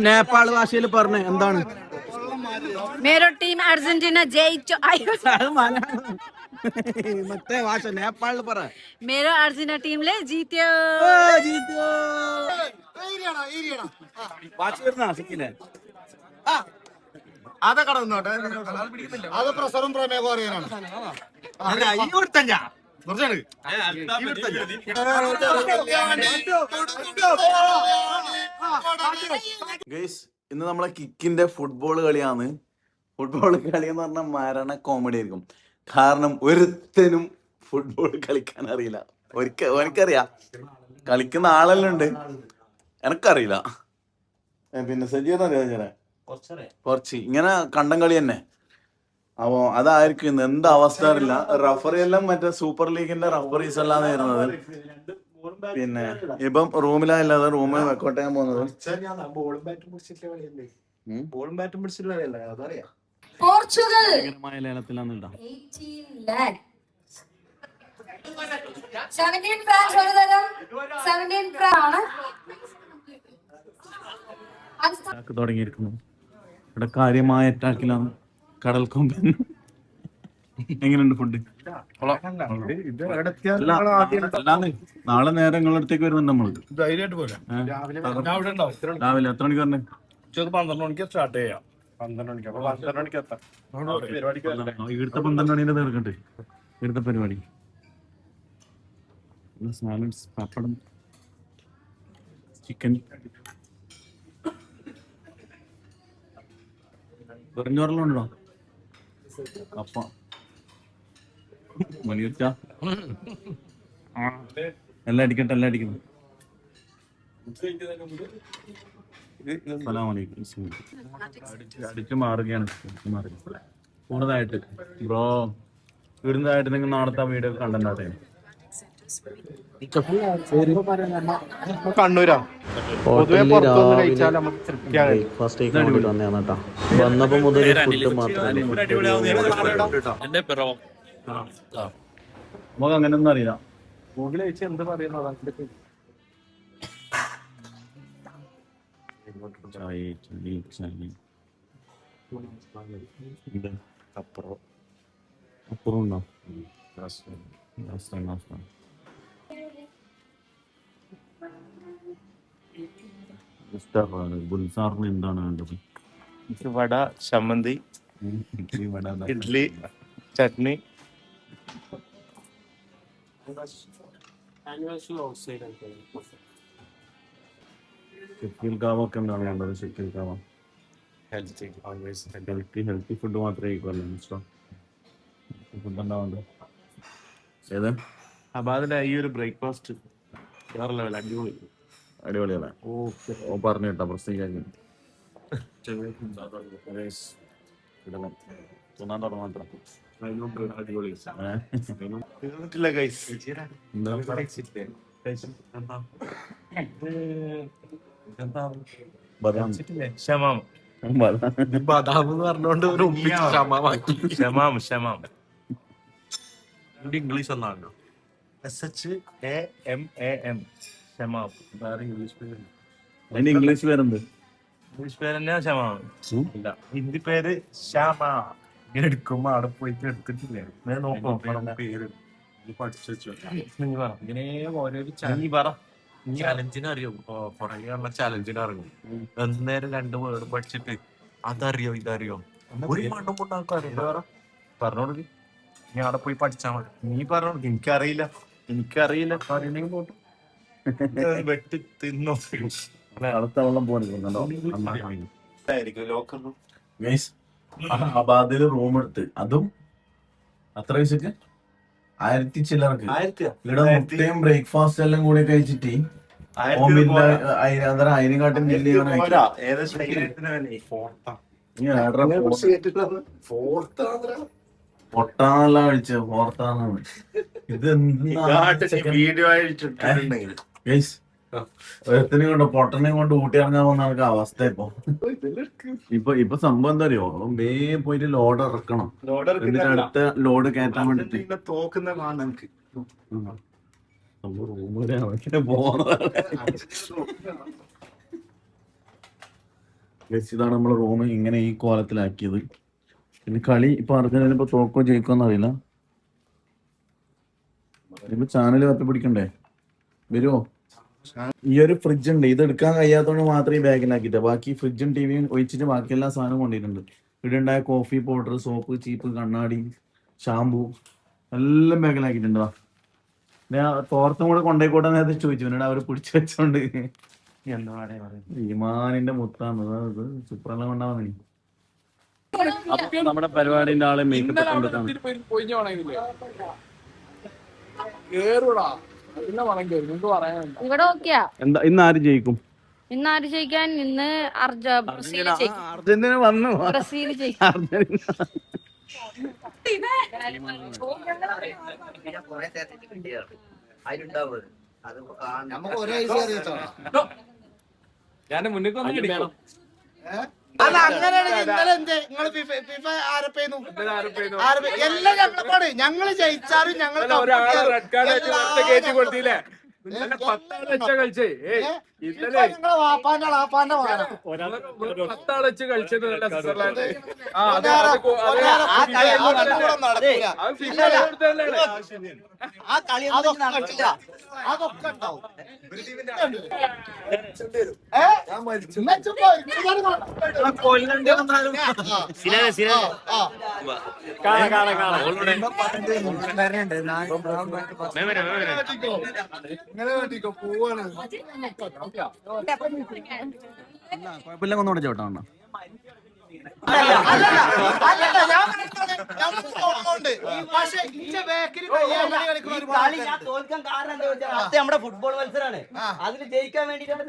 നേപ്പാൾ ഭാഷയിൽ പറഞ്ഞു എന്താണ്? മേരോ ടീം അർജന്റീന ജയിച്ചു. മറ്റേ ഭാഷ നേപ്പാളിൽ പറ. മേരോ അർജന്റീന ടീമിലെ ജീത്യോ. അതൊക്കെ കടന്നോട്ടെ. അത് പ്രസറും പ്രമേഹം അറിയാനാണ്. ഇന്ന് നമ്മളെ കിക്കിന്റെ ഫുട്ബോൾ കളിയാണ്. ഫുട്ബോൾ കളി എന്ന് പറഞ്ഞാൽ മരണ കോമഡി ആയിരിക്കും. കാരണം ഒരുത്തനും ഫുട്ബോൾ കളിക്കാൻ അറിയില്ല. എനിക്കറിയാം, കളിക്കുന്ന ആളെല്ലാം ഉണ്ട്, എനക്കറിയില്ല. പിന്നെ സജീവൻ അറിയാം, കുറച്ച് ഇങ്ങനെ കണ്ടം കളി തന്നെ. അപ്പോ അതായിരിക്കും ഇന്ന് എന്താ അവസ്ഥ അറിയില്ല. റഫറി എല്ലാം മറ്റേ സൂപ്പർ ലീഗിന്റെ റഫറീസ് എല്ലാം വരുന്നത്. പിന്നെ ഇപ്പം റൂമിലായില്ലാതെ റൂമിൽ വെക്കോട്ടയാൻ പോകുന്നത്. പോർച്ചുഗൽ ലേലത്തിലാണ് ഇടാം. 17 ഫ്രാൻസ് ഒരു തരം 17 ആണ് തുടങ്ങിയിരിക്കുന്നു. ഇവിടെ കാര്യമായ അറ്റാക്കിലാണ് കടൽക്കൊമ്പൻ. എങ്ങനെയുണ്ട് ഫുഡ്? നാളെ നേരെ നിങ്ങളുടെ അടുത്തേക്ക് വരുന്നുണ്ട് നമ്മള്. രാവിലെ എത്ര മണിക്ക് വരണേ? 12 മണിക്ക് സ്റ്റാർട്ട് ചെയ്യാം. 12 മണിക്ക്. അപ്പൊ 12 മണിക്ക് എത്താം. ഇവിടുത്തെ 12 മണിന്റെ തീർക്കട്ടെ. ഇവിടുത്തെ പരിപാടി സാലഡ്സ്, പപ്പടം, ചിക്കൻ, വെറിഞ്ഞോറെല്ലാം ഉണ്ടോ? കപ്പ, മണിയുച്ച, എല്ലാം അടിക്കട്ടെ, എല്ലാം അടിക്കുന്നു. അടിച്ചു മാറുകയാണ്. കൂടുതലായിട്ട് ബ്രോ ഇവിടുന്നതായിട്ട് നിങ്ങൾ നാളത്തെ വീഡിയോ കണ്ടന്റാട്ടെ. കണ്ണൂരാ ബ്രേക്ക്ഫാസ്റ്റ് കഴിക്കാൻ വേണ്ടി വന്നതാണ് കേട്ടോ. വന്നപ്പോ മുതൽ ഫുഡ് മാത്രമേ. നമുക്ക് അങ്ങനെയൊന്നും അറിയില്ല. ഗൂഗിൾ അയച്ച് എന്ത് പറയുന്നതാണ്. അപ്പുറം ഉണ്ടോ? ഗുൽസാറിന് എന്താണ് വേണ്ടത്? വട, ചമ്മന്തി, ഇഡ്ലി, ചട്നി. ഷെക്കീൽ കാവ ഒക്കെ എന്താണ് വേണ്ടത്? ഷെക്കീൽ കാവ ഹെൽത്തി ഫുഡ് മാത്രമേ കഴിക്കുമല്ലോ. ഫുഡ് എന്താ വേണ്ടത്? ഏത് അബാദിലെ ഈ ഒരു ബ്രേക്ക്ഫാസ്റ്റ് വേറെ ലെവൽ, അടിപൊളി. അടിപൊളിയല്ലേ? ഓ പറഞ്ഞു കേട്ടോ, പ്രശ്നം തോന്നാൻ തുടങ്ങാൻ മാത്രം. അടിപൊളി. ഇംഗ്ലീഷ് ഒന്നാണല്ലോ. SHAMAM. അതിന്റെ ഇംഗ്ലീഷ് പേരെന്ത്? ഇംഗ്ലീഷ് പേര് തന്നെയാ ഷമാം. ഇല്ല, ഹിന്ദി പേര് ശ്യാമ. ഇങ്ങനെ എടുക്കുമ്പോ അവിടെ പോയിട്ട് എടുത്തിട്ടില്ലേ, നോക്കാം പേര് പഠിച്ചു. ഇങ്ങനെ ഓരോരു ചാലഞ്ചിന് അറിയോ, പുറകെയുള്ള ചാലഞ്ചിന് അറിയും. എന്നേരം 2 വേർഡ് പഠിച്ചിട്ട് അതറിയോ ഇതറിയോ ഒരു മണ്ണും കൊണ്ടാക്കാൻ അറിയില്ല. പറഞ്ഞോളൂ, നീ അവിടെ പോയി പഠിച്ചാ മതി. നീ പറഞ്ഞോളൂ, എനിക്കറിയില്ല പറയുന്നെങ്കിൽ പോട്ടെ, വെട്ടി തിന്നോ. അബാദില് റൂം എടുത്ത്, അതും അത്ര പൈസക്ക് 1000 ചില്ലറക്ക്. ഇവിടെ മുട്ടയും ബ്രേക്ക്ഫാസ്റ്റ് എല്ലാം കൂടി കഴിച്ചിട്ട് 1000 കാട്ടും ബില്ല് പൊട്ടാന്നല്ല കഴിച്ച ഫോർത്താന്നാണ്. ഇത് വീഡിയോ ഒരുത്തിനെ കൊണ്ട് പൊട്ടനെ കൊണ്ട് ഊട്ടിയിറങ്ങാൻ പോകുന്ന ആൾക്ക് അവസ്ഥ. ഇപ്പൊ സംഭവം എന്താ അറിയോ, വേ പോയിട്ട് ലോഡ് ഇറക്കണം, എന്നിട്ട് അടുത്ത ലോഡ് കയറ്റാൻ വേണ്ടിട്ട് തോക്കുന്ന റൂമിലെ പോകുന്ന ഗൈസ് ഇതാണ് നമ്മളെ റൂം ഇങ്ങനെ ഈ കോലത്തിലാക്കിയത്. പിന്നെ കളി ഇപ്പൊ അർജന്റീന ഇപ്പൊ തോക്കോ ജയിക്കോന്ന് അറിയില്ല. ഇപ്പൊ ചാനൽ കപ്പി പിടിക്കണ്ടേ, വരുമോ? ഈ ഒരു ഫ്രിഡ്ജ് ഉണ്ട്, ഇത് എടുക്കാൻ കഴിയാത്തതുകൊണ്ട് മാത്രമേ ഈ ബാഗിലാക്കിയിട്ട്, ബാക്കി ഫ്രിഡ്ജും ടിവിയും ഒഴിച്ചിട്ട് ബാക്കി എല്ലാ സാധനവും കൊണ്ടിട്ടുണ്ട്. ഇവിടെ ഉണ്ടായ കോഫി പൗഡർ, സോപ്പ്, ചീപ്പ്, കണ്ണാടി, ഷാമ്പു എല്ലാം ബാഗിലാക്കിയിട്ടുണ്ടോ. ഞാൻ തോർത്തും കൂടെ കൊണ്ടേക്കോട്ടെ നേരത്തെ ചോദിച്ചു, എന്നോട് അവർ പിടിച്ചു വെച്ചോണ്ട്. ഈമാനിന്റെ മുത്താന്ന് സൂപ്പറെല്ലാം കൊണ്ടാവുന്ന. നമ്മുടെ പരിപാടിന്റെ ആളെ മേക്കപ്പ് ഇവിടെ ഓക്കെയാ. എന്താ ഇന്ന് ആര് ജയിക്കും? ഇന്ന് ആര് ജയിക്കാൻ? ഇന്ന് അർജന്റീന വന്നു. ബ്രസീൽ ജയിക്കും. ഞാൻ മുന്നിൽ ഞങ്ങള് ജയിച്ചാലും ഞങ്ങൾ റെഡ് കാർഡ് കയറ്റി കൊടുത്തില്ലേ? കളിച്ചേ ഇന്നലെ പത്താൾ വെച്ച് കളിച്ചത് സ്വിറ്റ്സർലാൻഡ്. കുഴപ്പമില്ല, ഒന്നുകൂടെ ചോട്ടാണ്. നമ്മുടെ ഫുട്ബോൾ മത്സരമാണ്, അതിന് ജയിക്കാൻ വേണ്ടിട്ടാണ്.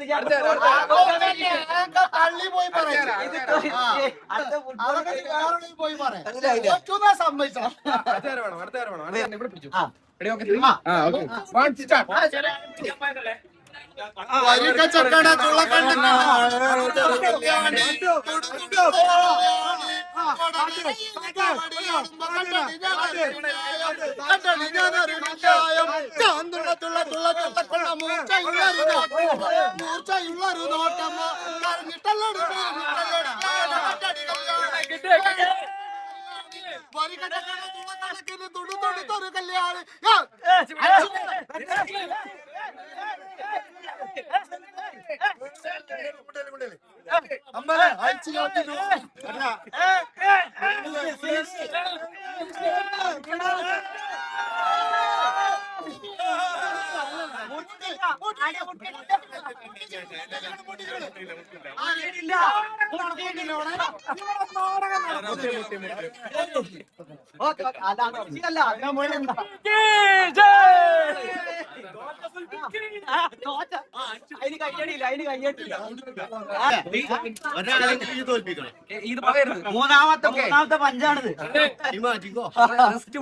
മൂന്നാമത്തെ പഞ്ചാണിത്.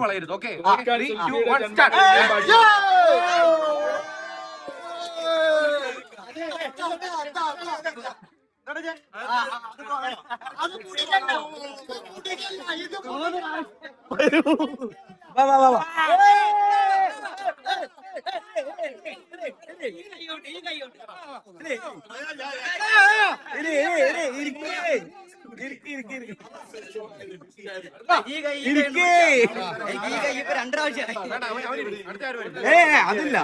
വളയരുത്. ഓക്കെ, അതില്ല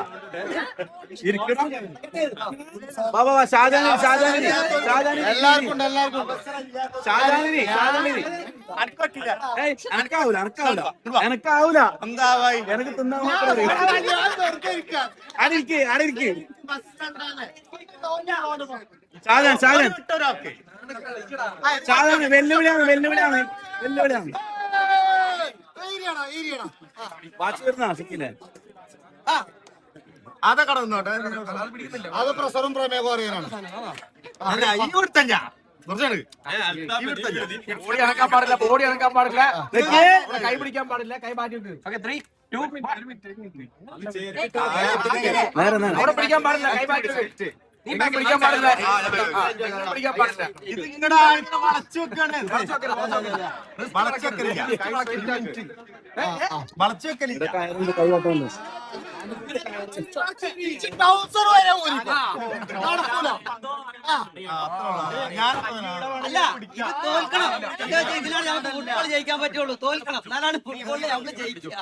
എനക്കാവൂല. എനക്ക് തിന്നാൻ സാധാരണ വെല്ലുവിളിയാണ്. വാച്ച് വരുന്ന സിക്കിനെ അതൊക്കെ കടന്നോട്ടെ, അത് പ്രഷറും പ്രമേഹവും അറിയാനാണ്. ബോഡി അനക്കാൻ പാടില്ല, കൈ പിടിക്കാൻ പാടില്ല, കൈ മാറ്റി വിട്ട്. ഓക്കെ, 3, 2, 1. അവിടെ പിടിക്കാൻ പാടില്ല, കൈ മാറ്റി വിട്ട്. പിടിക്കാൻ പാടില്ല. ഇത് നിങ്ങളുടെ വളച്ചു വെക്കാണ്. വളച്ചു വെക്കലില്ല. അല്ല ഇത് തോൽക്കണം. ഇതിലാണ് നമുക്ക് ഫുട്ബോൾ ജയിക്കാൻ പറ്റുള്ളൂ. തോൽക്കണം, എന്നാലാണ് ഫുട്ബോളിൽ നമ്മൾ ജയിക്കുക.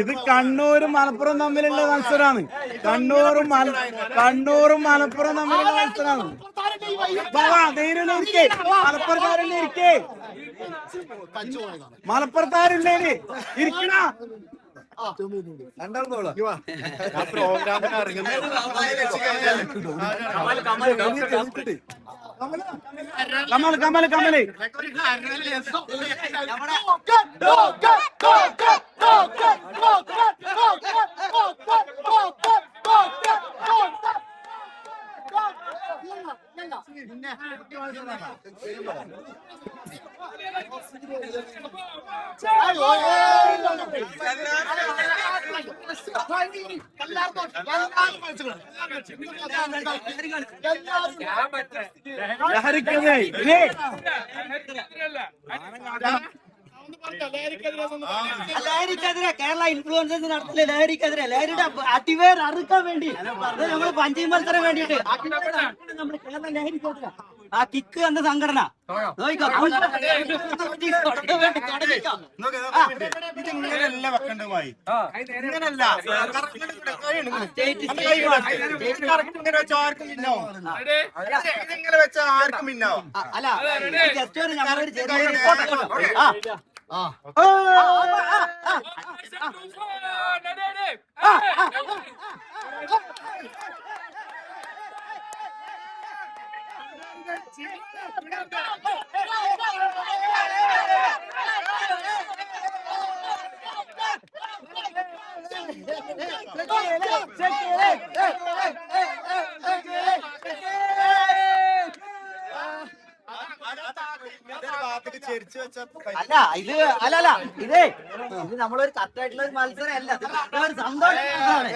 ഇത് കണ്ണൂരും മലപ്പുറം തമ്മിലുള്ള മത്സരമാണ്. കണ്ണൂറും മലപ്പുറം തമ്മിലുള്ള മത്സരമാണ്. മലപ്പുറത്താരല്ലേ ഇരിക്കേ, മലപ്പുറത്താരില്ലേ ഇരിക്കണ കമൽ കമൽ കമല് ലഹരിക്കെതിരെ കേരള ഇൻഫ്ലുവൻസേഴ്സ് നടത്തില്ല. ലഹരിക്കെതിരെ ലഹരിയുടെ അടിവേർ അറുക്കാൻ വേണ്ടി നമ്മൾ പഞ്ചായത്ത് മത്സരം വേണ്ടിയിട്ട് നമ്മൾ കേരള ലഹരിക്കെതിരെ ആ കിക്ക് എന്ന സംഘടന അല്ല ജസ്റ്റ് ഒരു ഞങ്ങളൊരു ചെറിയ അല്ല ഇത് അല്ലല്ല ഇതേ ഇത് നമ്മളൊരു കറക്റ്റായിട്ടുള്ള ഒരു മത്സരം അല്ല. ഒരു സന്തോഷമാണ്.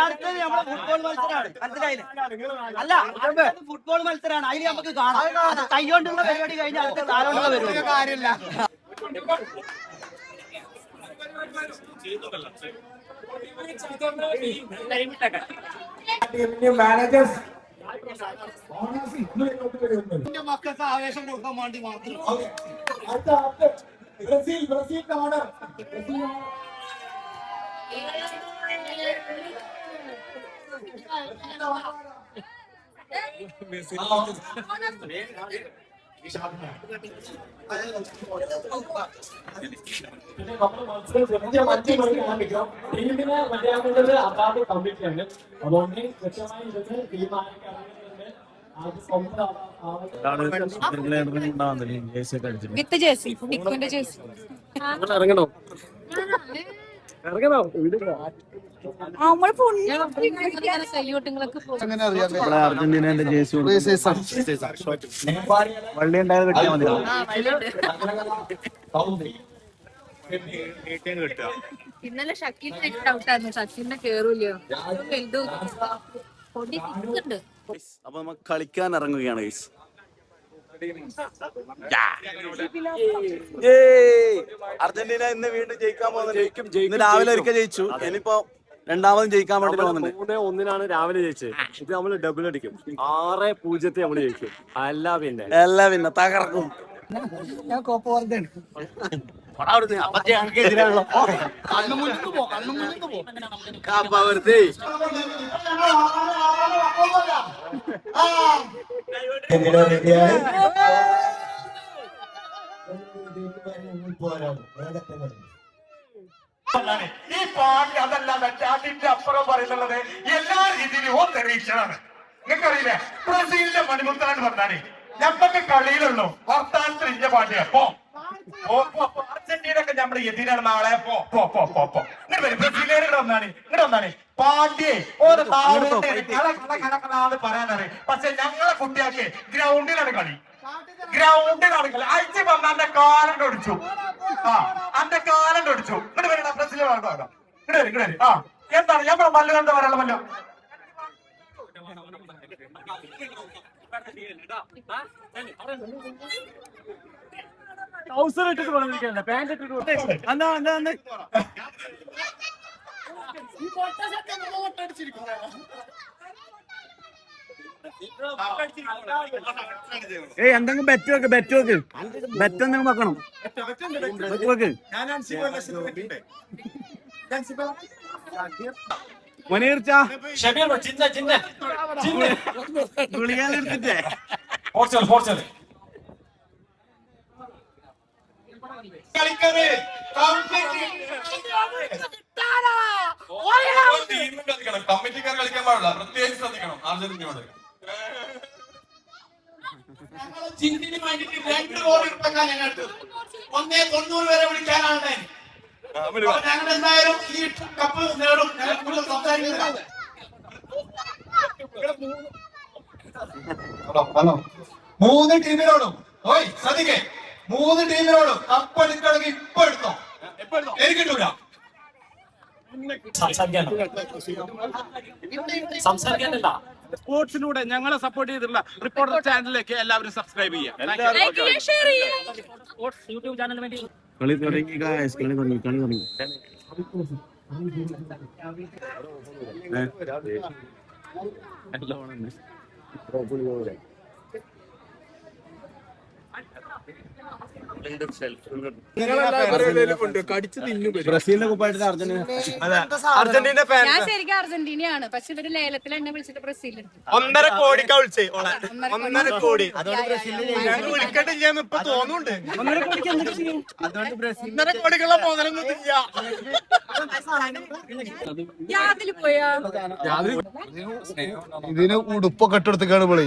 അടുത്തത് നമ്മളെ ഫുട്ബോൾ മത്സരമാണ്. മനസ്സിലായില്ലേ? അല്ല ഫുട്ബോൾ മത്സരമാണ്. അതിൽ നമുക്ക് കാണാം. അത് കൈകൊണ്ടുള്ള പരിപാടി കഴിഞ്ഞാൽ അടുത്ത കാലുകൊണ്ടുള്ള പരിപാടി കാര്യമില്ല. മക്കൾക്ക് ആവേശം കൊടുക്കാൻ വേണ്ടി മാത്രം വിത്ത് ജേഴ്സി, നിക്കുന്റെ ജേഴ്സി. ഇറങ്ങണോ അർജന്റീനന്റെ ജേഴ്സി വള്ളി ഉണ്ടായത് കിട്ടിയാൽ മതി. ഇന്നലെ ഷക്കീറിനെ ഔട്ടായിരുന്നു. ഷക്കീറിനെ കേറൂല്ലോ. അപ്പൊ നമുക്ക് കളിക്കാൻ ഇറങ്ങുകയാണ് ഗൈസ്. അർജന്റീന ഇന്ന് വീണ്ടും ജയിക്കാൻ പോകുന്നുണ്ട്. ഇന്ന് രാവിലെ ഒരിക്കൽ ജയിച്ചു, ഇനിയിപ്പോ രണ്ടാമതും ജയിക്കാൻ വേണ്ടി പോകുന്നുണ്ട്. 3-1 രാവിലെ ജയിച്ചത്. ഇത് നമ്മള് ഡബിൾ അടിക്കും. 6-0 നമ്മള് ജയിക്കും. അല്ല പിന്നെ തകർക്കും. ഞാൻ കോപ്പ പറഞ്ഞാണ്. ഈ പാട്ട് അതല്ല അതിന്റെ അപ്പുറം പറയുന്നുള്ളത് എല്ലാ രീതിയിലും തെളിയിച്ചതാണ്. നിങ്ങൾക്കറിയില്ലേ ബ്രസീലിന്റെ മണിമുത്താണ് പറഞ്ഞാണ് ഞമ്മക്ക് കളിയിലുള്ളൂ വർത്താനത്തിൽ ഇന്റെ പാട്ട്. അപ്പൊ അർജന്റീനൊക്കെ നമ്മുടെ എതിരാണ് നാളെ ഇങ്ങോട്ട് വരും ബ്രസീലിയർ ഇങ്ങോട്ട് വന്നാണ് പാണ്ഡ്യേ ഓരോ പറയാനറിയാം. പക്ഷെ ഞങ്ങളെ കുട്ടികൾക്ക് ഗ്രൗണ്ടിലാണ് കളി, ഗ്രൗണ്ടിലാണ് കളി. അയച്ച് വന്ന അന്റെ കാലം ഒടിച്ചു, അന്റെ കാലം ഒടിച്ചു. ഇങ്ങോട്ട് വരണം ബ്രസീലിയർ ഇങ്ങോട്ട് വരും. എന്താണ് ഞാൻ മല്ലു എന്താ പറയാനുള്ള മല്ലു? ഇട്ടിട്ട് പറഞ്ഞിരിക്കല്ലേ പാന്റ് ഇട്ടിട്ട് എന്തെങ്കിലും ബെറ്റ് വെക്ക്, ബെറ്റ് എന്തെങ്കിലും വെക്കണം. വെക്ക് മനീർച്ച ഗുളികെടുത്തിട്ടേ കമ്മിറ്റിക്കാർ കളിക്കാൻ പാടില്ല, പ്രത്യേകിച്ച് ശ്രദ്ധിക്കണം അർജന്റീനയോട്. ചിന്തിന് വേണ്ടിട്ട് 2 കോടി രൂപ ഞങ്ങൾക്ക് 190 വരെ വിളിക്കാനാണ്. ഞങ്ങൾ എന്തായാലും ഈ കപ്പ് നേടും. ഞങ്ങൾ സംസാരിക്കുന്നില്ല. ഹലോ 3 ടീമിനോടും ശ്രദ്ധിക്കേ, 3 ടീമിനോടും കപ്പ് എടുക്കണമെങ്കിൽ ഇപ്പൊ എടുത്തോ, എനിക്ക് കിട്ടൂല. സംസാരിക്കാനല്ല, സ്പോർട്സിലൂടെ ഞങ്ങളെ സപ്പോർട്ട് ചെയ്തിട്ടുള്ള റിപ്പോർട്ടർ ചാനലിലേക്ക് എല്ലാവരും സബ്സ്ക്രൈബ് ചെയ്യാം. യൂട്യൂബ് ചാനലിന് വേണ്ടി കളി തുടങ്ങി guys, കളി തുടങ്ങി. ബ്രസീലിന്റെ കുപ്പായിട്ട് അർജന്റീന ഞാൻ ശരിക്കും അർജന്റീനയാണ്, പക്ഷെ ഇവര് ലേലത്തിൽ എന്നെ വിളിച്ചിട്ട് ബ്രസീൽ 1.5 കോടിക്കാ വിളിച്ചേ 1.5 കോടി. വിളിക്കട്ടില്ലെന്ന് ഇപ്പൊ തോന്നുന്നുണ്ട്. 1.5 കോടിക്കുള്ള മുതലൊന്നും ഇല്ല. യാതില് പോയാ ഇതിന് ഉടുപ്പൊക്കെ ഇട്ടെടുത്തേക്കാണ് വിളി.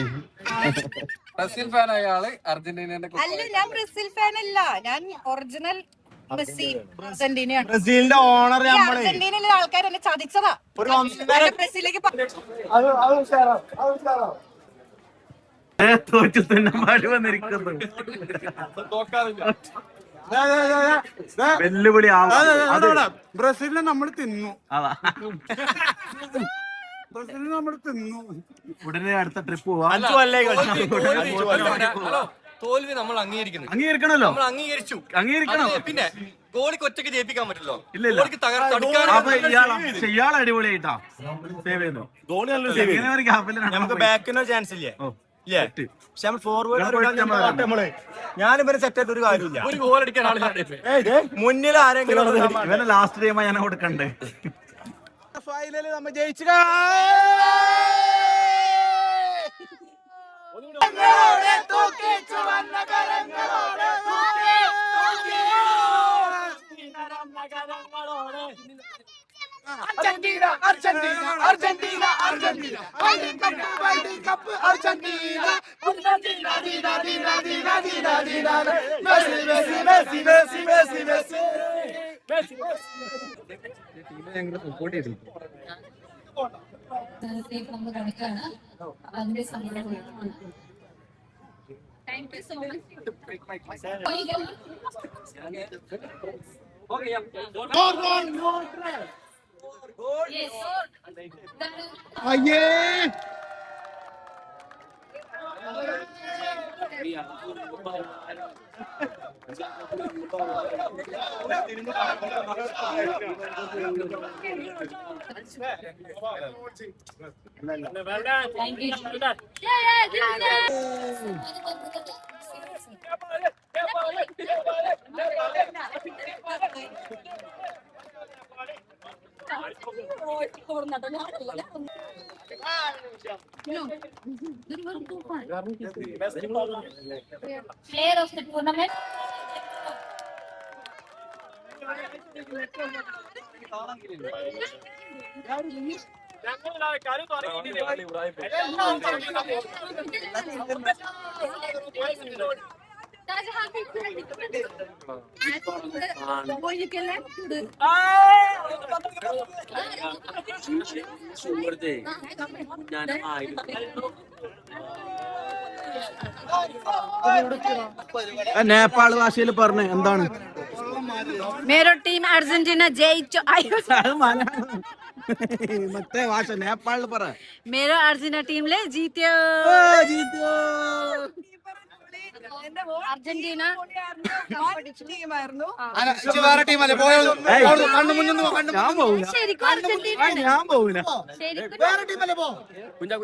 ബ്രസീൽ ഫാനായ ആള് അർജന്റീനയുടെ അല്ല, ഞാൻ ബ്രസീൽ ഫാൻ അല്ല, ഞാൻ ഒറിജിനൽ അർജന്റീനയാണ്. ബ്രസീലിന്റെ ഓണർ അർജന്റീനയിലെ ആൾക്കാർ എന്നെ ചതിച്ചതാ. ബ്രസീലിലേക്ക് തോറ്റു തന്നെ പാടി വന്നിരിക്കുന്നു. വെല്ലുവിളി ബ്രസീലിനെ നമ്മൾ തിന്നു. ബ്രസീലിനെ നമ്മൾ തിന്നു. ഉടനെ അടുത്ത ട്രിപ്പ് പോവാം. തോൽവി നമ്മൾ അംഗീകരിക്കണല്ലോ, നമ്മൾ അംഗീകരിക്കണം. പിന്നെ ഗോളിക്ക് ഒറ്റയ്ക്ക് ജയിപ്പിക്കാൻ പറ്റില്ലോ. ഇല്ല ഇയാൾ അടിപൊളിയായിട്ടാ സേവ് ചെയ്യുന്നു. നമുക്ക് ബാക്കിനോ ചാൻസ് ഇല്ലേ? പക്ഷെ നമ്മൾ ഫോർവേഡ് ഞാനിവരെ സെറ്റ് ആയിട്ട് ഒരു കാര്യമില്ല. ഒരു ഗോൾ അടിക്കാൻ ആളില്ല. മുന്നിൽ ആരെങ്കിലും ഇവനെ ലാസ്റ്റ് ടൈം ഞാൻ കൊടുക്കണ്ടേ. ഫൈനല് നമ്മൾ ജയിച്ചു. Argentina, Argentina, Argentina, Argentina. World Cup, Argentina. Argentina, Dina, Dina, Dina, Dina, Dina. Messi, Messi, Messi, Messi, Messi, Messi. Messi, Thank you so much. Yes. Thank you. Player of the tournament. Nepal ഭാഷയിൽ പറഞ്ഞ എന്താണ്? മേരോ team Argentina ജയിച്ചു. മറ്റേ ഭാഷ നേപ്പാളിൽ പറ. മേരോ Argentina ടീമിലെ ജീത്യോ. Argentina ടീമായിരുന്നു. വേറെ ടീമല്ലേ പോയത്? ഞാൻ പോവില്ല. ശരിക്കും അർജന്റീന. ഞാൻ പോവില്ല. ശരിക്കും വേറെ ടീമല്ലേ പോ? കുഞ്ഞാ